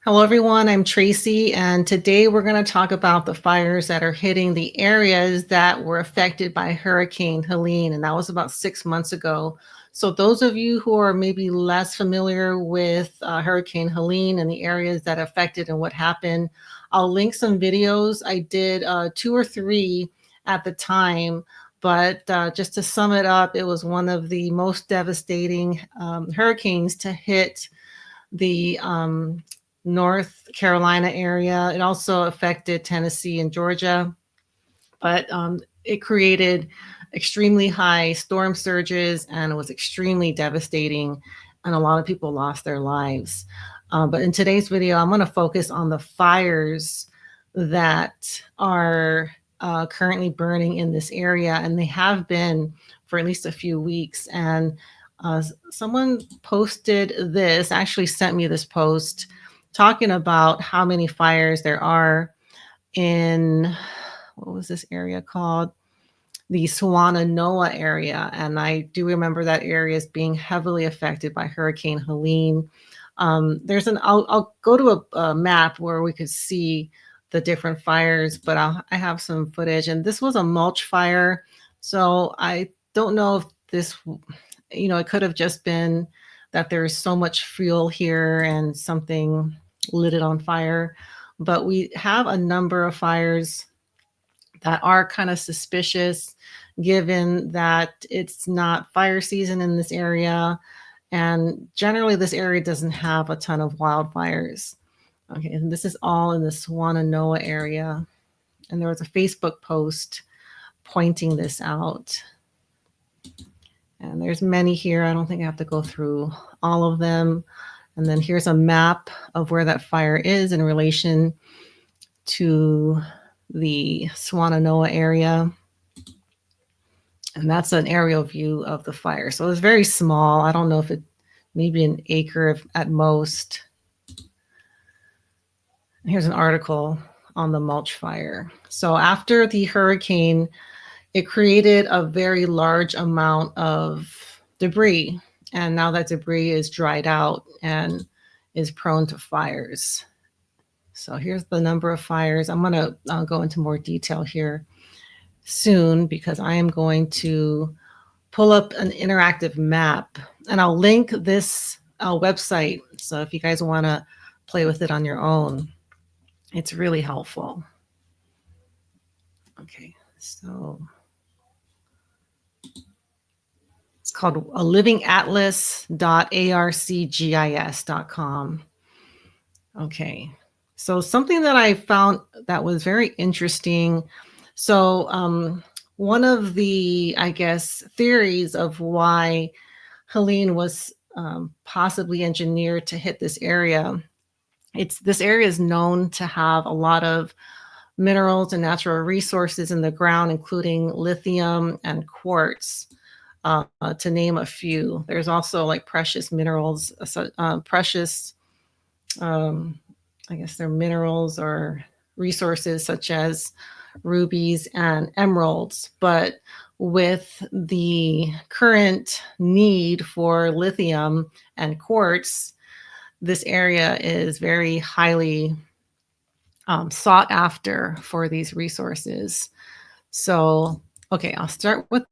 Hello, everyone. I'm Tracy, and today we're going to talk about the fires that are hitting the areas that were affected by Hurricane Helene, and that was about 6 months ago. So, those of you who are maybe less familiar with Hurricane Helene and the areas that affected and what happened, I'll link some videos. I did 2 or 3 at the time, but just to sum it up, it was one of the most devastating hurricanes to hit the North Carolina area. It also affected Tennessee and Georgia, but it created extremely high storm surges and it was extremely devastating, and a lot of people lost their lives. But in today's video, I'm going to focus on the fires that are currently burning in this area, and they have been for at least a few weeks. And someone posted this, actually sent me this post talking about how many fires there are in, what was this area called? The Swannanoa area. And I do remember that area is being heavily affected by Hurricane Helene. I'll go to a map where we could see the different fires, but I have some footage. And this was a mulch fire. So I don't know if this, it could have just been that there's so much fuel here and something lit it on fire. But we have a number of fires that are kind of suspicious, given that it's not fire season in this area. And generally, this area doesn't have a ton of wildfires. Okay, and this is all in the Swannanoa area. And there was a Facebook post pointing this out. And there's many here. I don't think I have to go through all of them. And then here's a map of where that fire is in relation to the Swannanoa area. And that's an aerial view of the fire. So it's very small. I don't know if it, maybe an acre at most. Here's an article on the Mulch fire. So after the hurricane, it created a very large amount of debris. And now that debris is dried out and is prone to fires. So here's the number of fires. I'm going to go into more detail here soon because I am going to pull up an interactive map, and I'll link this website. So if you guys want to play with it on your own, it's really helpful. Okay, so it's called a livingatlas.arcgis.com. Okay, so something that I found that was very interesting. So one of the, I guess, theories of why Helene was possibly engineered to hit this area, this area is known to have a lot of minerals and natural resources in the ground, including lithium and quartz, to name a few. There's also like precious minerals, precious, I guess they're minerals or resources such as rubies and emeralds. But with the current need for lithium and quartz, this area is very highly sought after for these resources. So, okay, I'll start with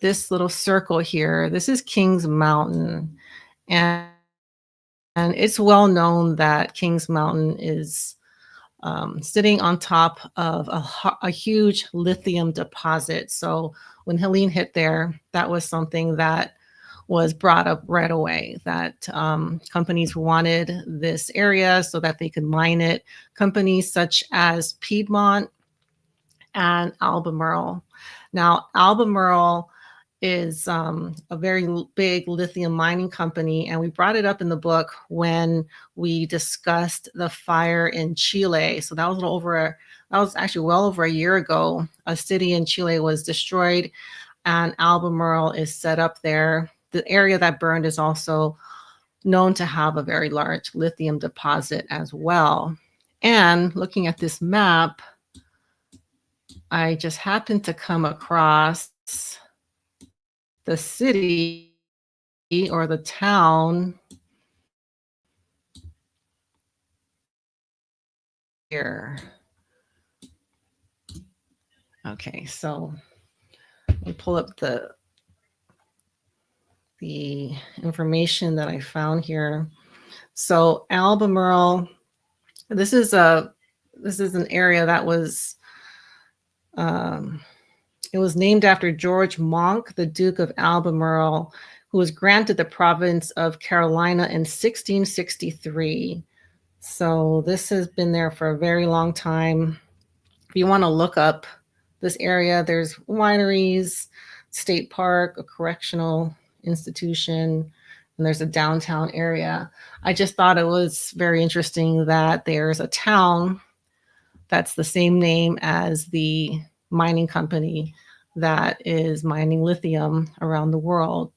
this little circle here. This is Kings Mountain, and it's well known that Kings Mountain is sitting on top of a huge lithium deposit. So when Helene hit there, that was something that was brought up right away, that companies wanted this area so that they could mine it. Companies such as Piedmont and Albemarle. Now, Albemarle is a very big lithium mining company, and we brought it up in the book when we discussed the fire in Chile. So that was actually well over a year ago. A city in Chile was destroyed, and Albemarle is set up there. The area that burned is also known to have a very large lithium deposit as well. And looking at this map, I just happened to come across the city or the town here. Okay, so let me pull up the information that I found here. So Albemarle, this is an area that was um, it was named after George Monk, the Duke of Albemarle, who was granted the province of Carolina in 1663. So this has been there for a very long time. If you want to look up this area, there's wineries, state park, a correctional institution, and there's a downtown area. I just thought it was very interesting that there's a town that's the same name as the mining company that is mining lithium around the world.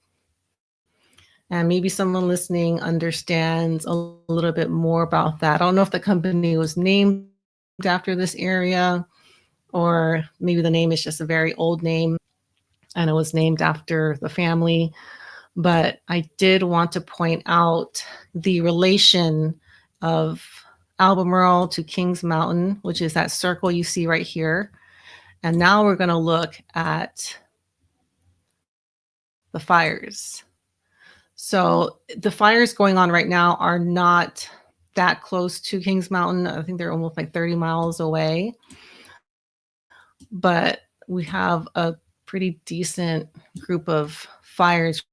And maybe someone listening understands a little bit more about that. I don't know if the company was named after this area, or maybe the name is just a very old name and it was named after the family. But I did want to point out the relation of Albemarle to Kings Mountain, which is that circle you see right here. And now we're going to look at the fires. So the fires going on right now are not that close to Kings Mountain. I think they're almost like 30 miles away. But we have a pretty decent group of fires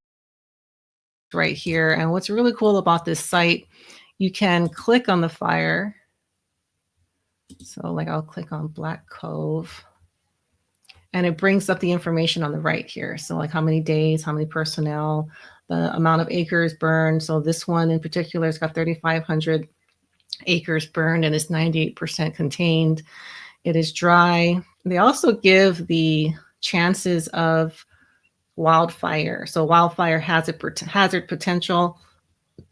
right here. And what's really cool about this site, you can click on the fire. So like I'll click on Black Cove and it brings up the information on the right here. So like how many days, how many personnel, the amount of acres burned. So this one in particular has got 3,500 acres burned and is 98% contained. It is dry. They also give the chances of wildfire. So wildfire hazard potential.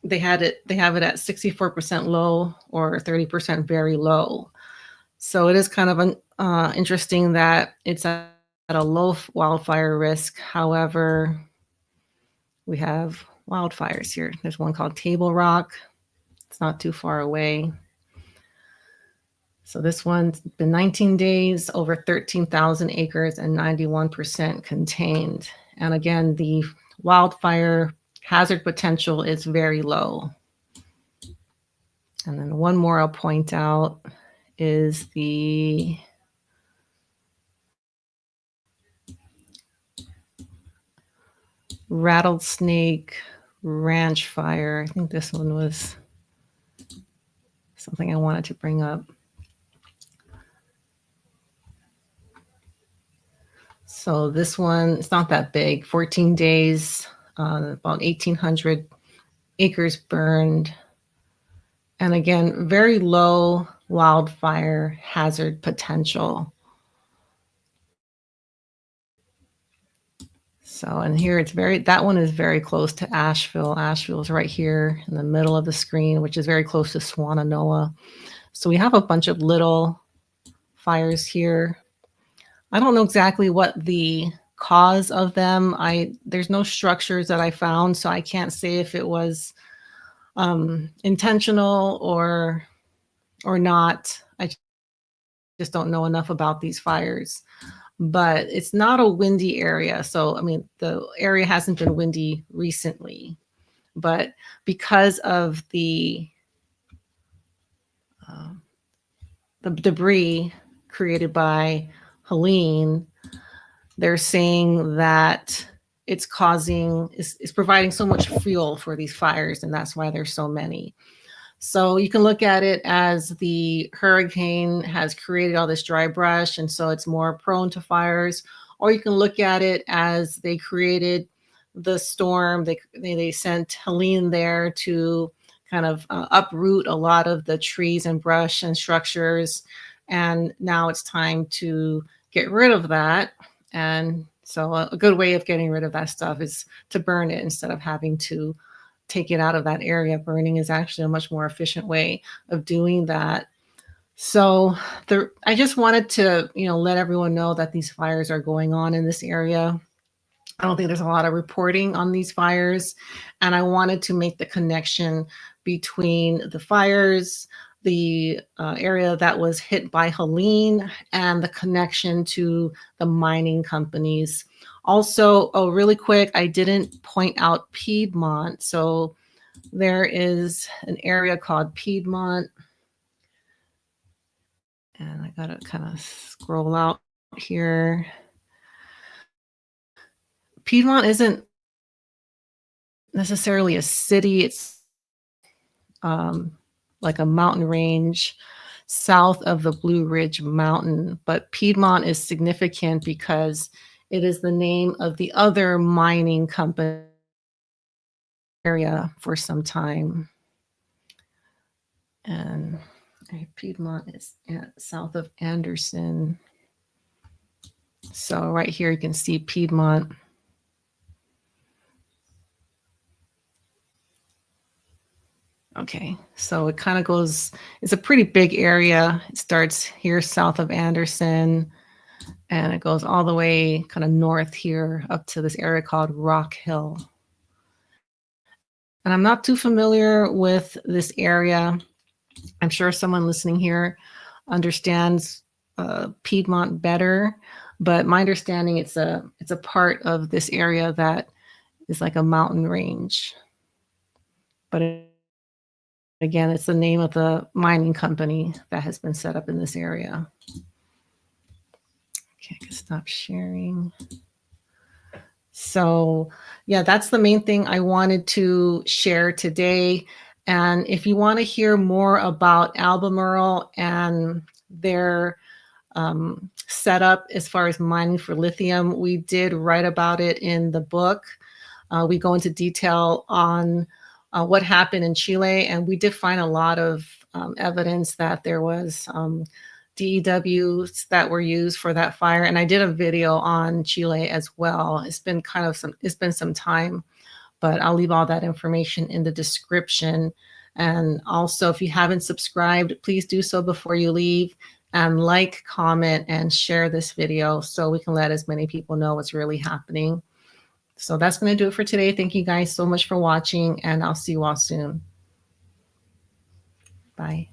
They have it at 64% low or 30% very low. So it is kind of interesting that it's at a low wildfire risk. However, we have wildfires here. There's one called Table Rock. It's not too far away. So this one's been 19 days, over 13,000 acres and 91% contained. And again, the wildfire hazard potential is very low. And then one more I'll point out is the Rattlesnake Ranch fire. I think this one was something I wanted to bring up. So this one, it's not that big, 14 days, about 1,800 acres burned. And again, very low wildfire hazard potential. So, and here it's that one is very close to Asheville. Asheville is right here in the middle of the screen, which is very close to Swannanoa. So we have a bunch of little fires here. I don't know exactly what the cause of them. There's no structures that I found, so I can't say if it was intentional or not. I just don't know enough about these fires. But it's not a windy area. So, I mean, the area hasn't been windy recently, but because of the debris created by Helene, they're saying that it's providing so much fuel for these fires, and that's why there's so many. So you can look at it as the hurricane has created all this dry brush, and so it's more prone to fires. Or you can look at it as they created the storm. They sent Helene there to kind of uproot a lot of the trees and brush and structures. And now it's time to get rid of that. And so a good way of getting rid of that stuff is to burn it instead of having to take it out of that area. Burning is actually a much more efficient way of doing that. So I just wanted to, let everyone know that these fires are going on in this area. I don't think there's a lot of reporting on these fires. And I wanted to make the connection between the fires, the area that was hit by Helene and the connection to the mining companies. Also, oh, really quick, I didn't point out Piedmont. So there is an area called Piedmont, and I gotta kind of scroll out here. Piedmont isn't necessarily a city, it's like a mountain range south of the Blue Ridge Mountain. But Piedmont is significant because it is the name of the other mining company area for some time. And Piedmont is south of Anderson. So right here you can see Piedmont. Okay, so it kind of goes, it's a pretty big area. It starts here south of Anderson and it goes all the way kind of north here up to this area called Rock Hill. And I'm not too familiar with this area. I'm sure someone listening here understands Piedmont better, but my understanding it's a part of this area that is like a mountain range. But again, it's the name of the mining company that has been set up in this area. Okay, I can stop sharing. So yeah, that's the main thing I wanted to share today. And if you want to hear more about Albemarle and their setup as far as mining for lithium, we did write about it in the book. We go into detail on what happened in Chile, and we did find a lot of evidence that there was DEWs that were used for that fire. And I did a video on Chile as well. It's been some time, but I'll leave all that information in the description. And also, if you haven't subscribed, please do so before you leave, and like, comment, and share this video so we can let as many people know what's really happening. So that's going to do it for today. Thank you guys so much for watching, and I'll see you all soon. Bye.